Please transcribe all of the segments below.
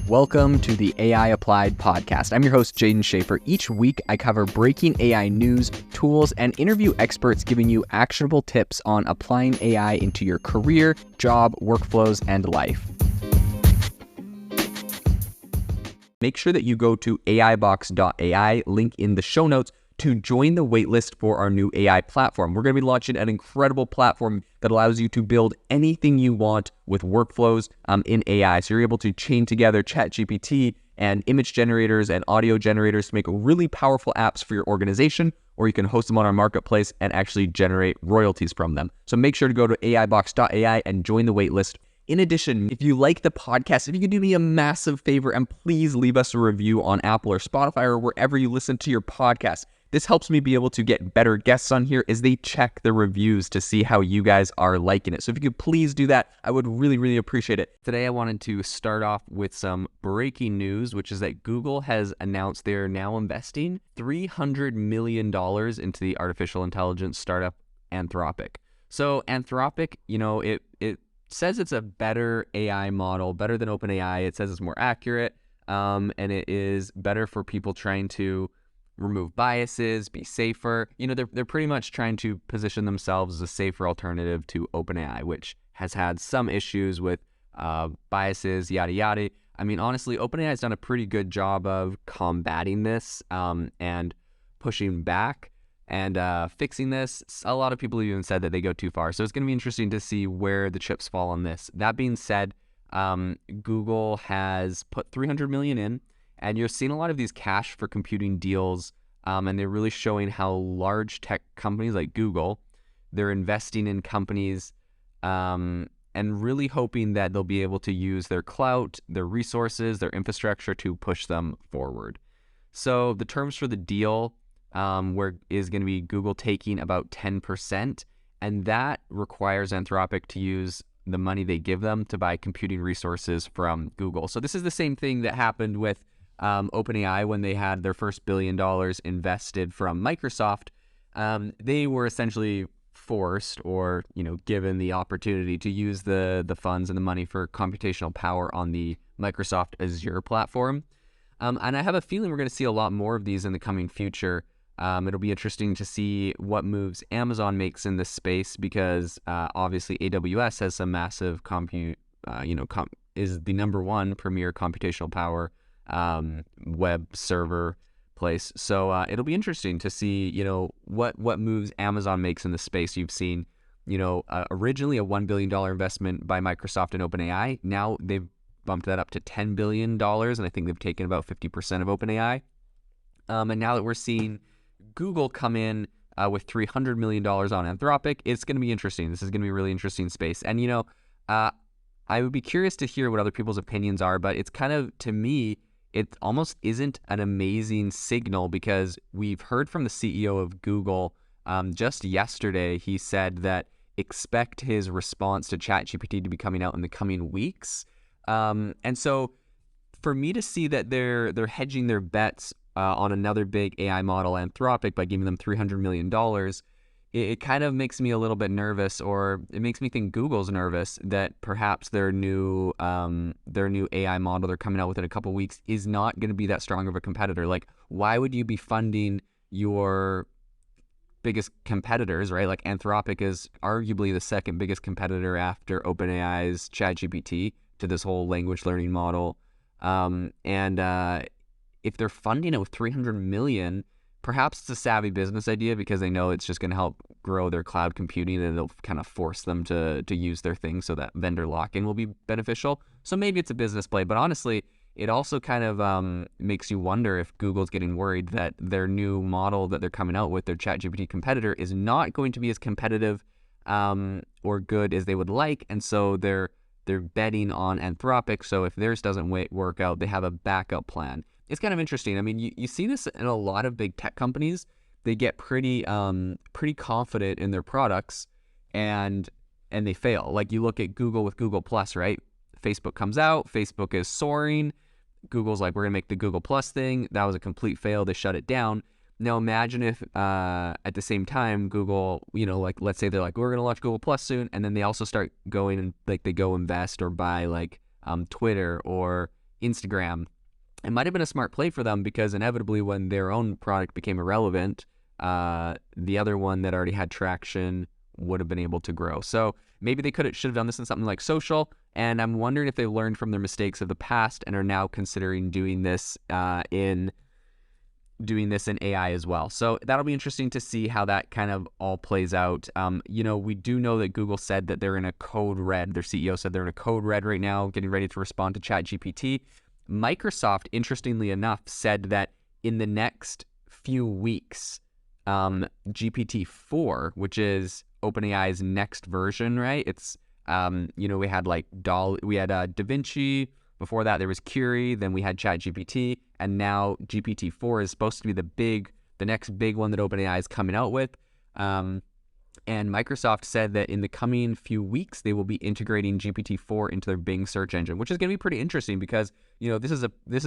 Welcome to the AI Applied podcast. I'm your host, Jaden Schaefer. Each week, I cover breaking AI news, tools, and interview experts giving you actionable tips on applying AI into your career, job, workflows, and life. Make sure that you go to aibox.ai, link in the show notes, to join the waitlist for our new AI platform. We're going to be launching an incredible platform that allows you to build anything you want with workflows in AI. So you're able to chain together ChatGPT and image generators and audio generators to make really powerful apps for your organization, or you can host them on our marketplace and actually generate royalties from them. So make sure to go to aibox.ai and join the waitlist. In addition, if you like the podcast, if you could do me a massive favor and please leave us a review on Apple or Spotify or wherever you listen to your podcast. This helps me be able to get better guests on here as they check the reviews to see how you guys are liking it. So if you could please do that, I would really appreciate it. Today, I wanted to start off with some breaking news, which is that Google has announced they're now investing $300 million into the artificial intelligence startup Anthropic. So Anthropic, it says it's a better AI model, better than OpenAI. It says it's more accurate, and it is better for people trying to remove biases, be safer. They're pretty much trying to position themselves as a safer alternative to OpenAI, which has had some issues with biases, yada yada. I mean, honestly, OpenAI has done a pretty good job of combating this and pushing back and fixing this. A lot of people even said that they go too far. So it's going to be interesting to see where the chips fall on this. That being said, Google has put $300 million in. And you're seeing a lot of these cash for computing deals, and they're really showing how large tech companies like Google, they're investing in companies and really hoping that they'll be able to use their clout, their resources, their infrastructure to push them forward. So the terms for the deal is going to be Google taking about 10%, and that requires Anthropic to use the money they give them to buy computing resources from Google. So this is the same thing that happened with OpenAI when they had their first $1 billion invested from Microsoft. They were essentially forced or given the opportunity to use the funds and the money for computational power on the Microsoft Azure platform. And I have a feeling we're going to see a lot more of these in the coming future. It'll be interesting to see what moves Amazon makes in this space because obviously AWS has some massive is the number one premier computational power web server place. So it'll be interesting to see, what moves Amazon makes in the space. You've seen, originally a $1 billion investment by Microsoft and OpenAI. Now they've bumped that up to $10 billion, and I think they've taken about 50% of OpenAI. And now that we're seeing Google come in with $300 million on Anthropic, it's going to be interesting. This is going to be a really interesting space. And, I would be curious to hear what other people's opinions are, but it's kind of, to me, it almost isn't an amazing signal because we've heard from the CEO of Google just yesterday. He said that expect his response to ChatGPT to be coming out in the coming weeks. And so for me to see that they're hedging their bets on another big AI model, Anthropic, by giving them $300 million, it kind of makes me a little bit nervous, or it makes me think Google's nervous that perhaps their new AI model they're coming out with in a couple of weeks is not going to be that strong of a competitor. Like, why would you be funding your biggest competitors, right? Like Anthropic is arguably the second biggest competitor after OpenAI's ChatGPT to this whole language learning model. If they're funding it with $300 million, perhaps it's a savvy business idea because they know it's just going to help grow their cloud computing and it'll kind of force them to use their thing so that vendor lock-in will be beneficial. So maybe it's a business play, but honestly, it also kind of makes you wonder if Google's getting worried that their new model that they're coming out with, their ChatGPT competitor, is not going to be as competitive or good as they would like, and so they're betting on Anthropic. So if theirs doesn't work out, they have a backup plan. It's kind of interesting. I mean, you see this in a lot of big tech companies. They get pretty confident in their products, and they fail. Like you look at Google with Google Plus, right? Facebook comes out, Facebook is soaring. Google's like, we're gonna make the Google Plus thing. That was a complete fail. They shut it down. Now imagine if at the same time Google, like let's say they're like, we're gonna launch Google Plus soon, and then they also start going and like they go invest or buy like Twitter or Instagram. It might have been a smart play for them because inevitably when their own product became irrelevant, the other one that already had traction would have been able to grow. So maybe they should have done this in something like social. And I'm wondering if they learned from their mistakes of the past and are now considering doing this in AI as well. So that'll be interesting to see how that kind of all plays out. We do know that Google said that they're in a code red. Their CEO said they're in a code red right now, getting ready to respond to ChatGPT. Microsoft, interestingly enough, said that in the next few weeks, GPT-4, which is OpenAI's next version, right? It's, we had like Da Vinci. Before that, there was Curie. Then we had ChatGPT, and now GPT-4 is supposed to be the next big one that OpenAI is coming out with. And Microsoft said that in the coming few weeks, they will be integrating GPT-4 into their Bing search engine, which is going to be pretty interesting because this is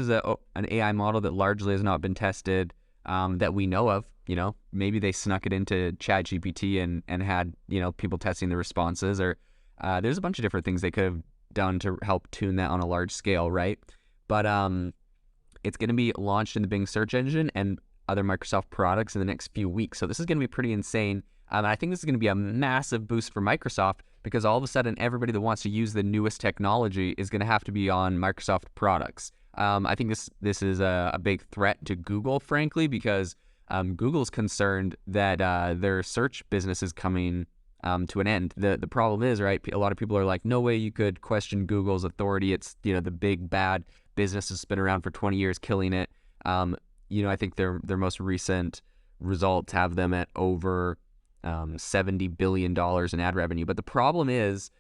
an AI model that largely has not been tested that we know of. Maybe they snuck it into ChatGPT and had people testing the responses, or there's a bunch of different things they could have done to help tune that on a large scale, right? But it's going to be launched in the Bing search engine and other Microsoft products in the next few weeks. So this is going to be pretty insane. And I think this is going to be a massive boost for Microsoft because all of a sudden everybody that wants to use the newest technology is going to have to be on Microsoft products. I think this is a big threat to Google, frankly, because Google's concerned that their search business is coming to an end. The problem is, right, a lot of people are like, no way you could question Google's authority. It's, the big bad business has been around for 20 years, killing it. I think their most recent results have them at over $70 billion in ad revenue. But the problem is,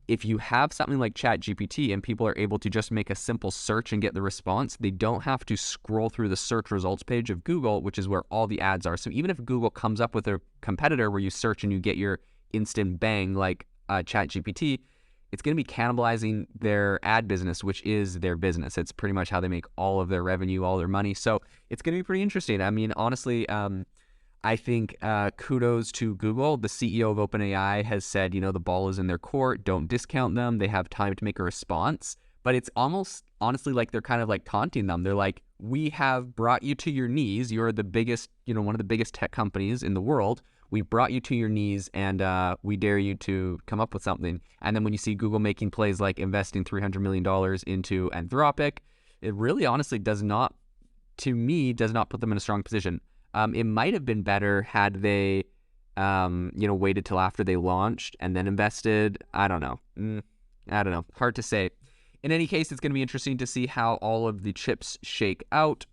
if you have something like ChatGPT and people are able to just make a simple search and get the response, they don't have to scroll through the search results page of Google, which is where all the ads are. So even if Google comes up with a competitor where you search and you get your instant bang like ChatGPT, it's going to be cannibalizing their ad business, which is their business. It's pretty much how they make all of their revenue, all their money. So it's going to be pretty interesting. I mean, honestly, I think kudos to Google. The CEO of OpenAI has said, the ball is in their court. Don't discount them. They have time to make a response. But it's almost, honestly, like they're kind of like taunting them. They're like, we have brought you to your knees. You're the biggest, one of the biggest tech companies in the world. We brought you to your knees, and we dare you to come up with something. And then when you see Google making plays like investing $300 million into Anthropic, it really honestly does not put them in a strong position. It might have been better had they, waited till after they launched and then invested. I don't know. Hard to say. In any case, it's going to be interesting to see how all of the chips shake out.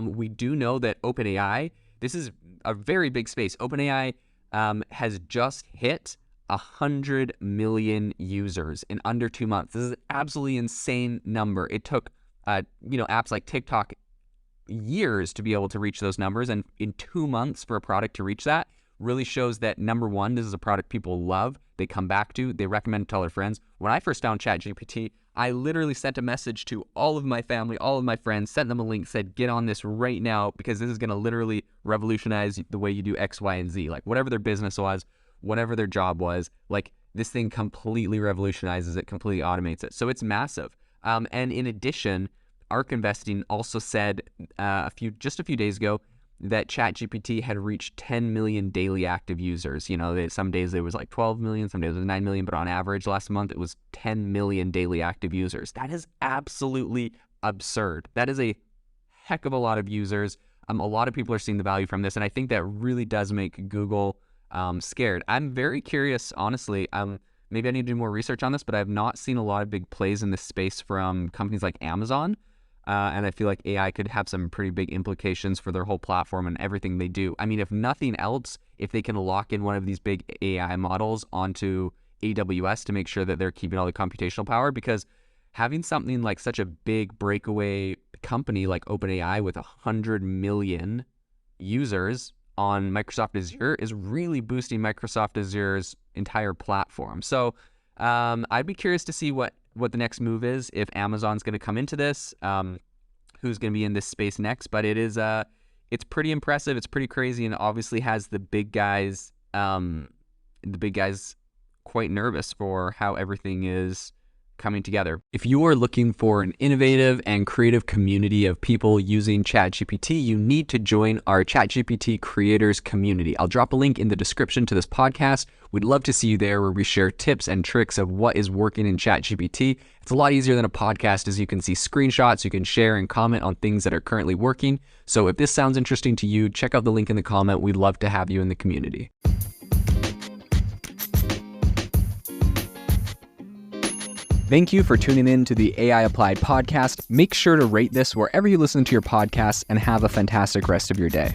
We do know that OpenAI, this is a very big space. OpenAI has just hit 100 million users in under 2 months. This is an absolutely insane number. It took, apps like TikTok years to be able to reach those numbers, and in 2 months for a product to reach that really shows that, number one, this is a product people love, they come back to, they recommend to all their friends. When I first found ChatGPT, I literally sent a message to all of my family, all of my friends, sent them a link, said, get on this right now because this is going to literally revolutionize the way you do X, Y, and Z. Like whatever their business was, whatever their job was, like this thing completely revolutionizes it, completely automates it. So it's massive. And in addition, ARK Investing also said just a few days ago that ChatGPT had reached 10 million daily active users. Some days it was like 12 million, some days it was 9 million, but on average last month it was 10 million daily active users. That is absolutely absurd. That is a heck of a lot of users. A lot of people are seeing the value from this, and I think that really does make Google scared. I'm very curious, honestly. Maybe I need to do more research on this, but I have not seen a lot of big plays in this space from companies like Amazon. And I feel like AI could have some pretty big implications for their whole platform and everything they do. I mean, if nothing else, if they can lock in one of these big AI models onto AWS to make sure that they're keeping all the computational power, because having something like such a big breakaway company like OpenAI with 100 million users on Microsoft Azure is really boosting Microsoft Azure's entire platform. So I'd be curious to see what the next move is, if Amazon's going to come into this, who's going to be in this space next. But it's pretty impressive. It's pretty crazy, and obviously has the big guys quite nervous for how everything is coming together. If you are looking for an innovative and creative community of people using ChatGPT, you need to join our ChatGPT creators community. I'll drop a link in the description to this podcast. We'd love to see you there, where we share tips and tricks of what is working in ChatGPT. It's a lot easier than a podcast, as you can see screenshots, you can share and comment on things that are currently working. So if this sounds interesting to you, check out the link in the comment. We'd love to have you in the community. Thank you for tuning in to the AI Applied podcast. Make sure to rate this wherever you listen to your podcasts, and have a fantastic rest of your day.